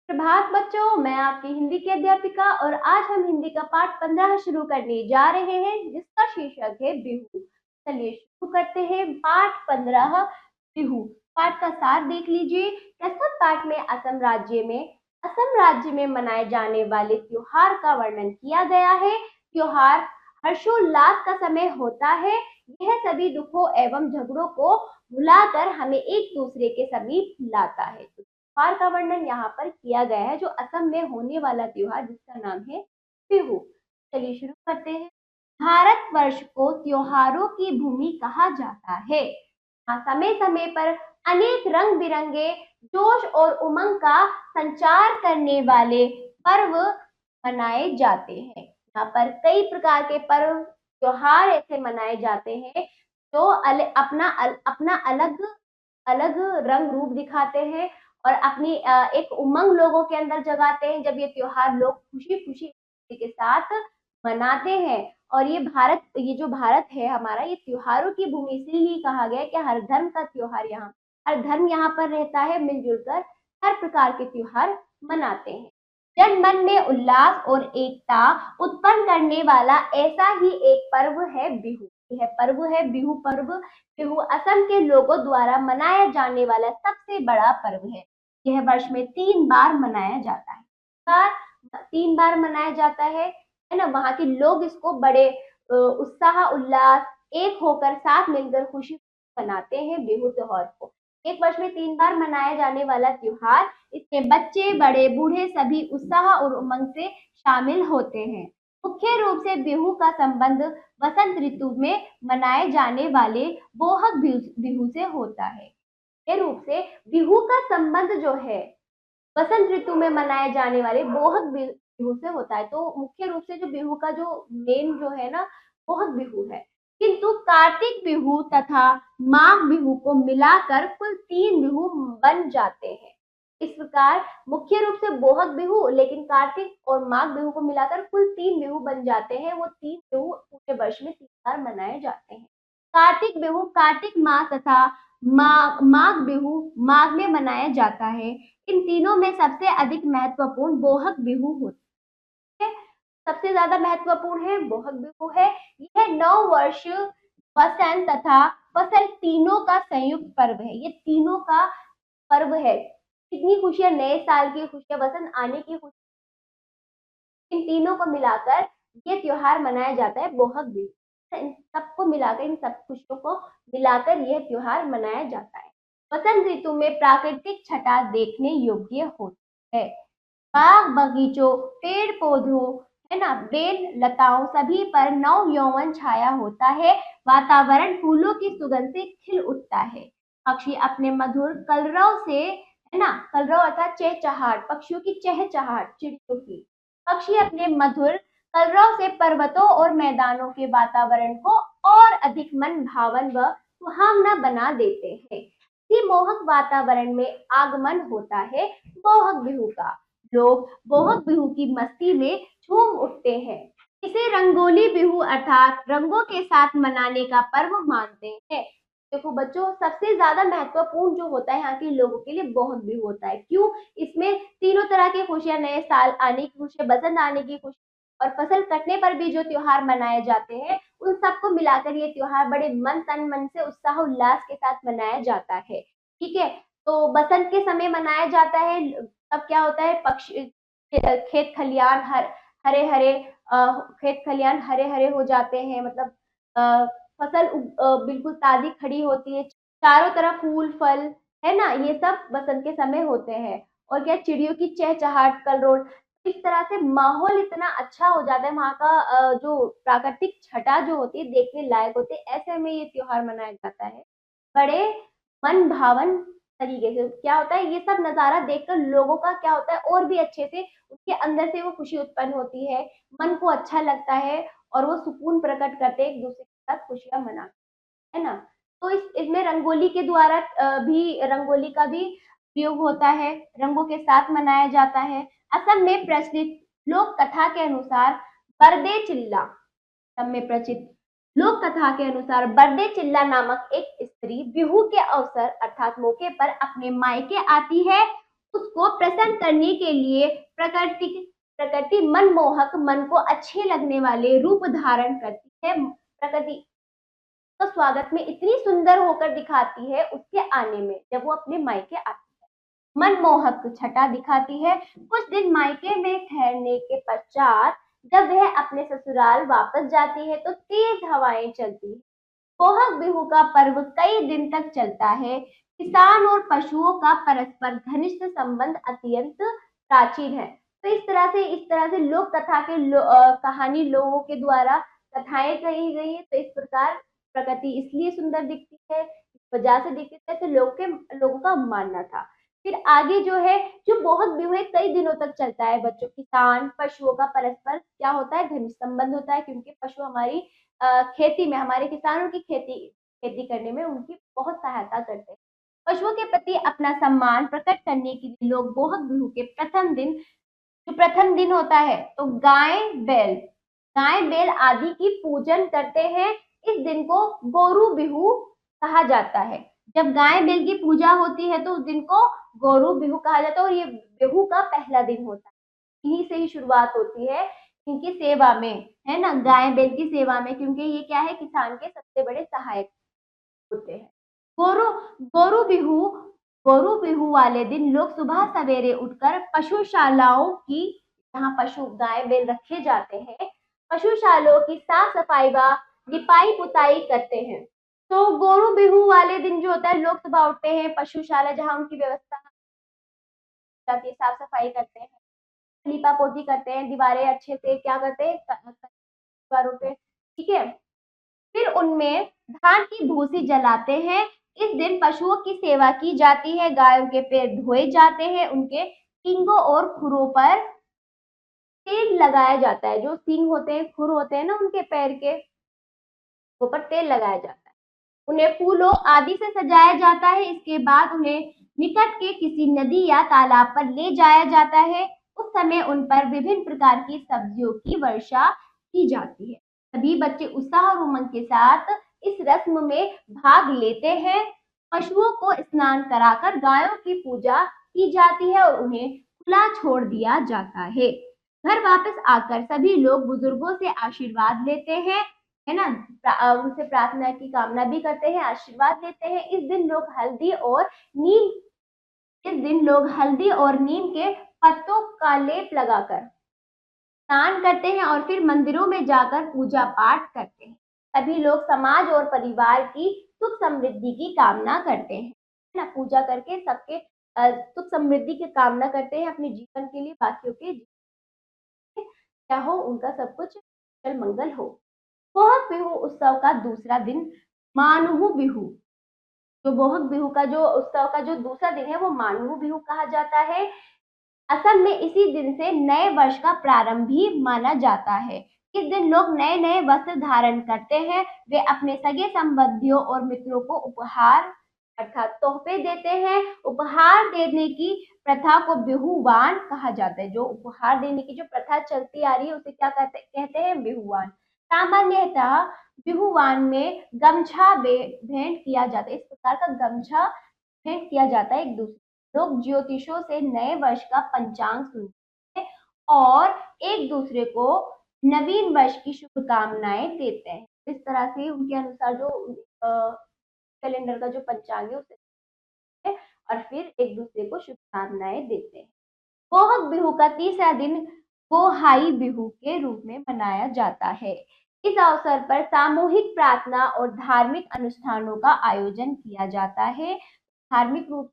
प्रभात बच्चों, मैं आपकी हिंदी की अध्यापिका और आज हम हिंदी का पाठ 15 शुरू करने जा रहे हैं जिसका शीर्षक है बिहू। चलिए शुरू करते हैं पाठ 15 बिहू। पाठ का सार देख लीजिए। प्रस्तुत पाठ में असम राज्य में मनाए जाने वाले त्योहार का वर्णन किया गया है। त्योहार हर्षोल्लास का समय होता है। यह सभी दुखों एवं झगड़ों को भुलाकर हमें एक दूसरे के समीप लाता है। त्योहार का वर्णन यहाँ पर किया गया है जो असम में होने वाला त्योहार जिसका नाम है बिहू। चलिए शुरू करते हैं। भारतवर्ष को त्योहारों की भूमि कहा जाता है। समय समय पर अनेक रंग बिरंगे जोश और उमंग का संचार करने वाले पर्व मनाए जाते हैं। यहाँ पर कई प्रकार के पर्व त्योहार ऐसे मनाए जाते हैं जो अपना अलग अलग रंग रूप दिखाते हैं और अपनी एक उमंग लोगों के अंदर जगाते हैं जब ये त्योहार लोग खुशी खुशी के साथ मनाते हैं। और ये जो भारत है हमारा, ये त्योहारों की भूमि इसीलिए कहा गया है कि हर धर्म यहाँ पर रहता है, मिलजुल कर हर प्रकार के त्योहार मनाते हैं। जनमन में उल्लास और एकता उत्पन्न करने वाला ऐसा ही एक पर्व है बिहू। यह पर्व है बिहू पर्व। बिहू असम के लोगों द्वारा मनाया जाने वाला सबसे बड़ा पर्व है। यह वर्ष में 3 बार मनाया जाता है। 3 बार मनाया जाता है ना। वहाँ के लोग इसको बड़े उत्साह उल्लास एक होकर साथ मिलकर खुशी मनाते हैं बिहू त्योहार को। एक वर्ष में 3 बार मनाया जाने वाला त्योहार, इसमें बच्चे बड़े बूढ़े सभी उत्साह और उमंग से शामिल होते हैं। मुख्य रूप से बिहू का संबंध वसंत ऋतु में मनाए जाने वाले बोहग बिहू से होता है। मुख्य रूप से बिहू का संबंध जो है वसंत ऋतु में मनाए जाने वाले बोहग बिहू से होता है। तो मुख्य रूप से जो बिहू का जो मेन जो है ना, बोहग बिहू है। किंतु कार्तिक बिहू तथा माघ बिहू को मिलाकर कुल 3 बिहू बन जाते हैं। इस प्रकार मुख्य रूप से बोहग बिहू, लेकिन कार्तिक और माघ बिहू को मिलाकर कुल 3 बिहू बन जाते हैं। वो 3 बिहू पूरे वर्ष में 3 बार मनाए जाते हैं। कार्तिक बिहू कार्तिक माह तथा माघ बिहू माघ में मनाया जाता है। इन तीनों में सबसे अधिक महत्वपूर्ण बोहग बिहू होती है। सबसे ज्यादा महत्वपूर्ण है बोहग बिहू है। यह नव वर्ष, वसंत तथा फसल तीनों का संयुक्त पर्व है। ये तीनों का पर्व है। कितनी खुशियां, नए साल की खुशियां, वसंत आने की खुशियां, इन तीनों को मिलाकर ये त्योहार मनाया जाता है बोहग बिहू। इन सबको मिलाकर, इन सब खुशियों को मिलाकर यह त्योहार मनाया जाता है। वसंत ऋतु में प्राकृतिक छटा देखने योग्य होती है। बाग बगीचों पेड़ पौधों है ना, बेल लताओं सभी पर नव यौवन छाया होता है। वातावरण फूलों की सुगंध से खिल उठता है। पक्षी अपने मधुर कलरव से, है ना, कलरव अर्थात चहचहाट, पक्षियों की चहचहाट, चिड़ियों की, पक्षी अपने मधुर कलरव से पर्वतों और मैदानों के वातावरण को और अधिक मन भावन व सुहावना बना देते हैं। इसी मोहक वातावरण में आगमन होता है बोहग बिहू का। लोग बोहग बिहू की मस्ती में झूम उठते हैं। इसे रंगोली बिहू अर्थात रंगों के साथ मनाने का पर्व मानते हैं। देखो बच्चों, सबसे ज्यादा महत्वपूर्ण जो होता है यहाँ के लोगों के लिए बोहग बिहू होता है। क्यों? इसमें तीनों तरह की खुशियां, नए साल आने की खुशी, बसंत आने की खुशी और फसल कटने पर भी जो त्योहार मनाए जाते हैं, उन सबको मिलाकर ये त्योहार बड़े मन तन मन से उत्साह उल्लास के साथ मनाया जाता है। ठीक है। तो बसंत के समय मनाया जाता है। तब क्या होता है, पक्षी खेत खलियान हरे हरे खेत खलियान हरे हरे हो जाते हैं। मतलब फसल बिल्कुल ताजी खड़ी होती है। चारों तरफ फूल फल, है ना, ये सब बसंत के समय होते हैं। और क्या, चिड़ियों की चहचहाट, कलरव, इस तरह से माहौल इतना अच्छा हो जाता है। वहाँ का जो प्राकृतिक छटा जो होती है देखने लायक होती है। ऐसे में ये त्योहार मनाया जाता है बड़े मन भावन तरीके से। क्या होता है, ये सब नजारा देखकर लोगों का क्या होता है, और भी अच्छे से उनके अंदर से वो खुशी उत्पन्न होती है, मन को अच्छा लगता है और वो सुकून प्रकट करते हैं, एक दूसरे के साथ खुशियां मनाते हैं ना। तो इसमें रंगोली के द्वारा भी, रंगोली का भी प्रयोग होता है, रंगों के साथ मनाया जाता है। असम में प्रचलित लोक कथा के अनुसार बरदे चिल्ला, असम में प्रचलित लोक कथा के अनुसार बरदे चिल्ला नामक एक स्त्री बिहू के अवसर अर्थात मौके पर अपने मायके आती है उसको प्रसन्न करने के लिए प्रकृति मनमोहक, मन को अच्छे लगने वाले रूप धारण करती है। प्रकृति तो स्वागत में इतनी सुंदर होकर दिखाती है उसके आने में, जब वो अपने मायके आती है। मनमोहक छटा दिखाती है। कुछ दिन मायके में ठहरने के पश्चात जब वह अपने ससुराल वापस जाती है तो तेज हवाएं चलती है। पोहक बिहू का पर्व कई दिन तक चलता है। किसान और पशुओं का परस्पर घनिष्ठ संबंध अत्यंत प्राचीन है। तो इस तरह से लोक कथा के कहानी लोगों के द्वारा कथाएं कही गई है। तो इस प्रकार प्रकृति इसलिए सुंदर दिखती है, इस वजह से दिखती है, तो लोगों का मानना था। फिर आगे जो है, जो बहुत बिहू है कई दिनों तक चलता है बच्चों। किसान पशुओं का परस्पर क्या होता है, घनिष्ठ संबंध होता है, क्योंकि पशु हमारी खेती में, हमारे किसानों की खेती खेती करने में उनकी बहुत सहायता करते हैं। पशुओं के प्रति अपना सम्मान प्रकट करने के लिए लोग बोहग बिहू के प्रथम दिन होता है तो गाय बैल आदि की पूजन करते हैं। इस दिन को गोरू बिहू कहा जाता है। जब गाय बैल की पूजा होती है तो उस दिन को गोरू बिहू कहा जाता है, और ये बिहू का पहला दिन होता है। इन्हीं से ही शुरुआत होती है, इनकी सेवा में, है ना, गाय बैल की सेवा में, क्योंकि ये क्या है, किसान के सबसे बड़े सहायक होते हैं। गोरू गोरू बिहू गोरू बिहू वाले दिन लोग सुबह सवेरे उठकर पशुशालाओं की, जहाँ पशु गाय बैल रखे जाते हैं, पशुशालाओं की साफ सफाई व लिपाई पुताई करते हैं। तो गोरू बिहू वाले दिन जो होता है, लोग सुबह उठते हैं, पशुशाला जहाँ उनकी व्यवस्था जाती है, साफ सफाई करते हैं, लीपा पोती करते हैं, दीवारें अच्छे से क्या करते हैं, दीवारों पे, ठीक है। फिर उनमें धान की भूसी जलाते हैं। इस दिन पशुओं की सेवा की जाती है, गायों के पैर धोए जाते हैं, उनके सींगों और खुरों पर तेल लगाया जाता है। जो सींग होते हैं, खुर होते हैं ना उनके पैर के ऊपर तेल लगाया जाता है। उन्हें फूलों आदि से सजाया जाता है। इसके बाद उन्हें निकट के किसी नदी या तालाब पर ले जाया जाता है। उस समय उन पर विभिन्न प्रकार की सब्जियों की वर्षा की जाती है। सभी बच्चे उत्साह और उमंग के साथ इस रस्म में भाग लेते हैं। पशुओं को स्नान कराकर गायों की पूजा की जाती है और उन्हें खुला छोड़ दिया जाता है। घर वापस आकर सभी लोग बुजुर्गों से आशीर्वाद लेते हैं, है ना, उनसे प्रार्थना की कामना भी करते हैं, आशीर्वाद लेते हैं। इस दिन लोग हल्दी और नीम के पत्तों का लेप लगाकर स्नान करते हैं और फिर मंदिरों में जाकर पूजा पाठ करते हैं। सभी लोग समाज और परिवार की सुख समृद्धि की कामना करते हैं, है ना, पूजा करके सबके सुख समृद्धि की कामना करते हैं अपने जीवन के लिए, बाकियों के क्या हो, उनका सब कुछ मंगल हो। बोहग बिहू उत्सव का दूसरा दिन मानहू बिहू, जो बोहग बिहू का जो उत्सव का जो दूसरा दिन है वो मानहू बिहू कहा जाता है। असम में इसी दिन से नए वर्ष का प्रारंभ भी माना जाता है। इस दिन लोग नए नए वस्त्र धारण करते हैं। वे अपने सगे संबंधियों और मित्रों को उपहार अर्थात तोहफे देते हैं। उपहार देने की प्रथा को बिहुवान कहा जाता है। जो उपहार देने की जो प्रथा चलती आ रही है उसे क्या कहते हैं, बिहुवान। सामान्यतः बिहुवान में गमछा भेंट किया जाता है। इस प्रकार का गमछा भेंट किया जाता है एक दूसरे। लोग ज्योतिषों से नए वर्ष का पंचांग सुनते हैं और एक दूसरे को नवीन वर्ष की शुभकामनाएं देते हैं। इस तरह से उनके अनुसार जो कैलेंडर का जो पंचांग है उसे और फिर एक दूसरे को शुभकामनाएं देते हैं। बोहग बिहू का तीसरा दिन गोहाई बिहू के रूप में मनाया जाता है। इस अवसर पर सामूहिक प्रार्थना और धार्मिक अनुष्ठानों का आयोजन किया जाता है। धार्मिक रूप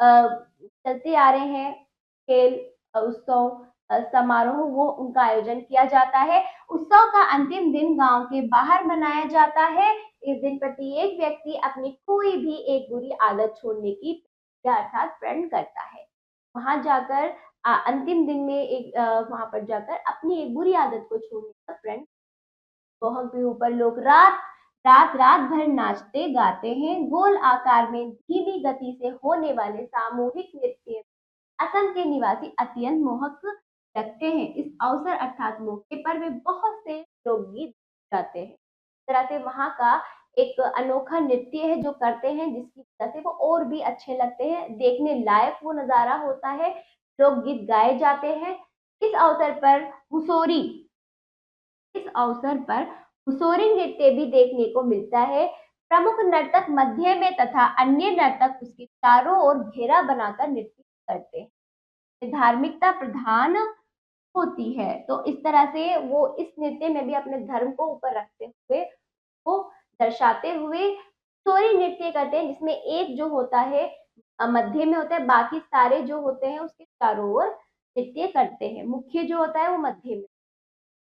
चलते आ रहे हैं खेल, उत्सव, समारोह, वो उनका आयोजन किया जाता है। उत्सव का अंतिम दिन गांव के बाहर मनाया जाता है। इस दिन प्रत्येक व्यक्ति अपनी कोई भी एक बुरी आदत छोड़ने की अर्थात प्रण करता है। वहां जाकर अंतिम दिन में वहां पर जाकर अपनी एक बुरी आदत को छोड़ने का प्रण। बोहग बिहू पर लोग रात भर नाचते गाते हैं। गोल आकार में धीमी गति से होने वाले सामूहिक नृत्य असम के निवासी अत्यंत मोहक लगते हैं। इस अवसर अर्थात मौके पर वे बहुत से लोकगीत गाते हैं। इस तरह से वहां का एक अनोखा नृत्य है जो करते हैं, जिसकी वजह से वो और भी अच्छे लगते हैं, देखने लायक वो नजारा होता है। लोकगीत गाए जाते हैं। इस अवसर पर हुसोरी इस अवसर पर हुसोरी नृत्य भी देखने को मिलता है। प्रमुख नर्तक मध्य में तथा अन्य नर्तक उसके चारों ओर घेरा बनाकर नृत्य करते हैं। धार्मिकता प्रधान होती है, तो इस तरह से वो इस नृत्य में भी अपने धर्म को ऊपर रखते हुए, को दर्शाते हुए हुसोरी नृत्य करते हैं, जिसमें एक जो होता है मध्य में होता है, बाकी सारे जो होते हैं उसके चारों ओर नृत्य करते हैं। मुख्य जो होता है वो मध्य में।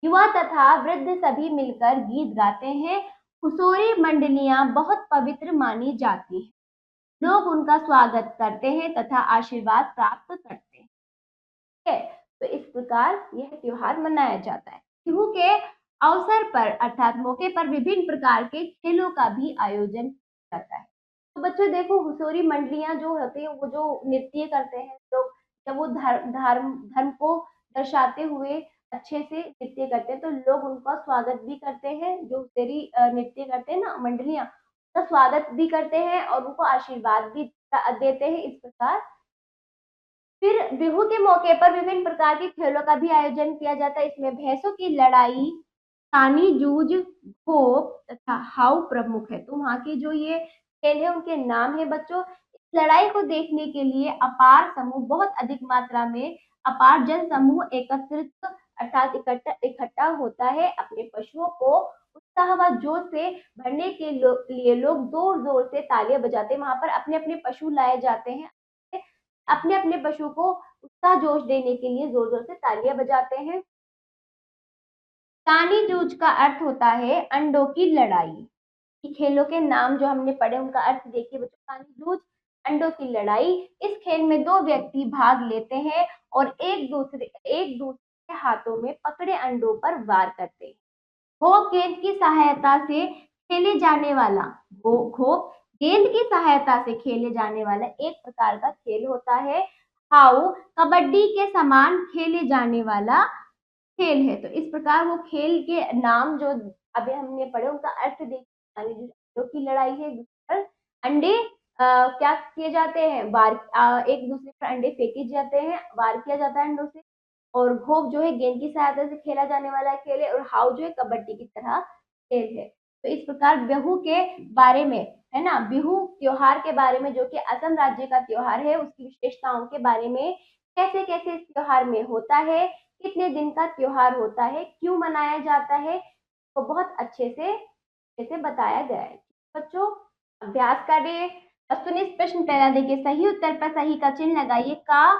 युवा तथा वृद्ध सभी मिलकर गीत गाते हैं। हुसोरी मंडलियां बहुत पवित्र मानी जाती हैं। लोग उनका स्वागत करते हैं तथा आशीर्वाद प्राप्त करते हैं। ठीक है, तो इस प्रकार यह त्योहार मनाया जाता है। बिहू के अवसर पर अर्थात मौके पर विभिन्न प्रकार के खेलों का भी आयोजन किया जाता है। तो बच्चों देखो, हुसोरी मंडलियां जो होती है वो जो नृत्य करते हैं लोग, जब वो धर्म को दर्शाते हुए अच्छे से नृत्य करते हैं, तो लोग उनका स्वागत भी करते हैं। जो हुसोरी नृत्य करते हैं ना मंडलियां, उसका स्वागत भी करते हैं और उनको आशीर्वाद भी देते हैं। इस प्रकार फिर बिहू के मौके पर विभिन्न प्रकार के खेलों का भी आयोजन किया जाता है। इसमें भैंसों की लड़ाई, कानी जूझ, खोप तथा हाउ प्रमुख है। तो वहाँ के जो ये खेल है उनके नाम है बच्चों। इस लड़ाई को देखने के लिए अपार समूह, बहुत अधिक मात्रा में अपार जन समूह एकत्रित अर्थात इकट्ठा होता है। अपने पशुओं को उत्साह व जोश से भरने के लिए लोग जोर जोर से तालियां बजाते हैं। वहां पर अपने अपने पशु लाए जाते हैं। अपने अपने पशु को उत्साह जोश देने के लिए जोर जोर से तालियां बजाते हैं। कानी जूझ का अर्थ होता है अंडों की लड़ाई। खेलों के नाम जो हमने पढ़े उनका अर्थ देखिए बच्चों। कानी जूझ, अंडों की लड़ाई। इस खेल में दो व्यक्ति भाग लेते हैं और एक दूसरे के हाथों में पकड़े अंडों पर वार करते हैं। खो गेंद की सहायता से खेले जाने वाला खो गेंद की सहायता से खेले जाने वाला एक प्रकार का खेल होता है। हाउ कबड्डी के समान खेले जाने वाला खेल है। तो इस प्रकार वो खेल के नाम जो अभी हमने पढ़े उनका अर्थ देखिए। अंडों की लड़ाई है, पर अंडे क्या किए जाते हैं, वार एक दूसरे पर अंडे फेंके जाते हैं, वार किया जाता है अंडों से। और घोप जो है गेंद की सहायता से खेला जाने वाला खेल है, और हाउ जो है कबड्डी की तरह खेल है। तो इस प्रकार बिहू के बारे में, है ना, बिहू त्योहार के बारे में, जो कि असम राज्य का त्योहार है, उसकी विशेषताओं के बारे में, कैसे कैसे इस त्योहार में होता है, कितने दिन का त्योहार होता है, क्यों मनाया जाता है, तो बहुत अच्छे से बताया गया है। बच्चों, अभ्यास करिए। वस्तुनिष्ठ प्रश्न पहला देखिए, सही उत्तर पर सही का चिन्ह लगाइए। का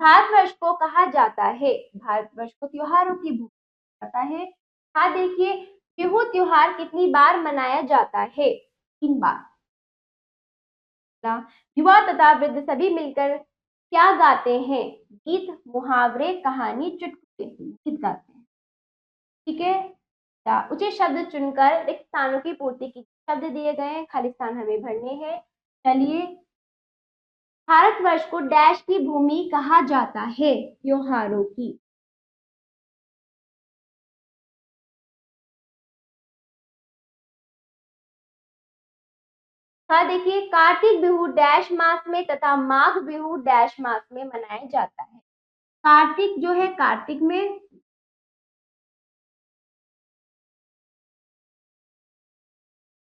भारतवर्ष को कहा जाता है, भारतवर्ष को त्योहारों की भूमि जाता है। हाँ देखिए, बिहू त्योहार कितनी बार मनाया जाता है, 3 बार। युवा तथा वृद्ध सभी मिलकर क्या गाते हैं, गीत, मुहावरे, कहानी, चुटकुले, गीत गाते हैं। ठीक है, उचित शब्द चुनकर रिक्त स्थानों की पूर्ति की। शब्द दिए गए हैं, खाली स्थान हमें भरने हैं। चलिए, भारतवर्ष को डैश की भूमि कहा जाता है, त्योहारों की। हाँ देखिए, कार्तिक बिहू डैश मास में तथा माघ बिहू डैश मास में मनाया जाता है। कार्तिक जो है कार्तिक में,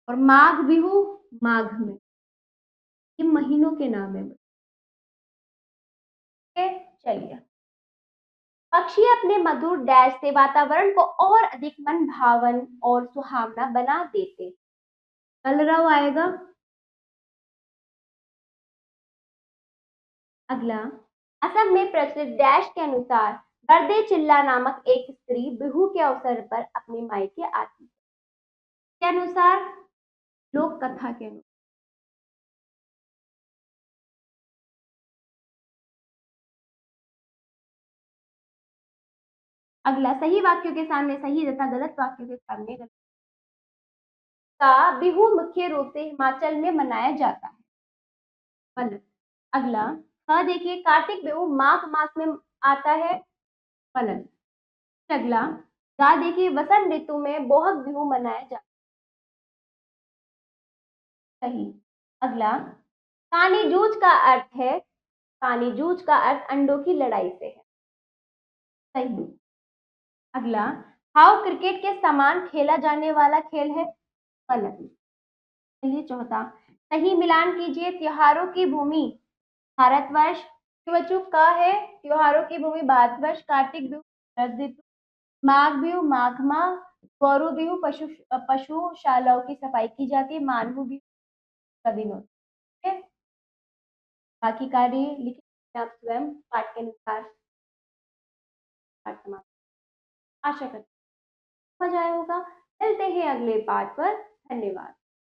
और माघ बिहू माघ में। ये महीनों के नाम है। चलिए, पक्षी अपने मधुर डैश से वातावरण को और अधिक मन भावन और सुहावना बना देते। कलरव आएगा। अगला, असम में प्रचलित डैश के अनुसार बरदे चिल्ला नामक एक स्त्री बिहू के अवसर पर अपने मायके आती है। के अनुसार, लोक कथा के अनुसार। अगला, सही वाक्यों के सामने सही तथा गलत वाक्यों के सामने गलत। का बिहू मुख्य रूप से हिमाचल में मनाया जाता है। गलत। अगला, हाँ देखिए, कार्तिक बिहू माघ मास में आता है। गलत। अगला, गा देखिए, वसंत ऋतु में बोहग बिहू मनाया जाता है। सही। अगला, कानी जूझ का अर्थ है, कानी जूझ का अर्थ अंडों की लड़ाई से है। सही। अगला, हाउ क्रिकेट के समान खेला जाने वाला खेल है। गलत। चलिए चौथा, सही मिलान कीजिए। त्योहारों की भूमि भारतवर्ष, बच्चों का है त्योहारों की भूमि भारतवर्ष, कार्तिक बिहु शरद ऋतु, माघ बिहु माघ माह, गौरू बिहु पशुशालाओं की सफाई की जाती है, मानहू बिहु का दिन होता है। बाकी कार्य लिखिए आप स्वयं पाठ के अनुसार। पाठ समाप्त। आशा करती हूँ मजा आया होगा। मिलते हैं अगले पाठ पर। धन्यवाद।